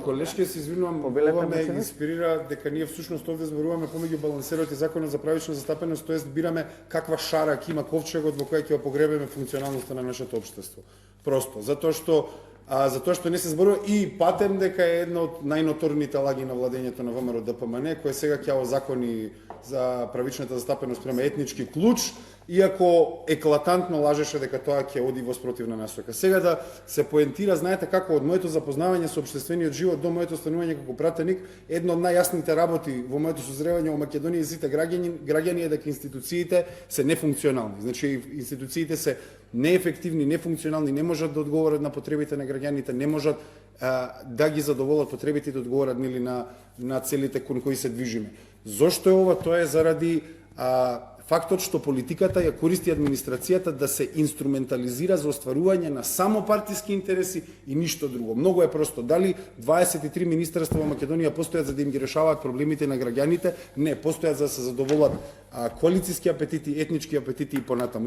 колешке се извинувам, ова ме инспирира дека ние всушност овде зборуваме помеѓу балансерот и законот за правична застапеност, тоест бираме каква шара ќе има ковчегот во која ќе ја погребеме функционалноста на нашето општество. Просто затоа што не се зборува и патем дека е една од најноторните лаги на владењето на ВМРО ДПМН, кој сега ќе озакони за правичната застапеност према етнички клуч, иако еклатантно лажеше дека тоа ќе оди во спротивна насока. Сега да се поентира, знаете како од моето запознавање со општествениот живот до моето станување како пратеник, едно од најјасните работи во моето созревање во Македонија и сите граѓани е дека институциите се нефункционални. Значи институциите се неефективни, нефункционални, не можат да одговорат на потребите на граѓаните, не можат да ги задоволат потребите и да одговорат нели на целите кон кои се движиме. Зошто е ова? Тоа е заради фактот што политиката ја користи администрацијата да се инструментализира за остварување на само партиски интереси и ништо друго. Многу е просто. Дали 23 министерства во Македонија постојат за да им ги решаваат проблемите на граѓаните? Не, постојат за да се задоволат коалициски апетити, етнички апетити и понатаму.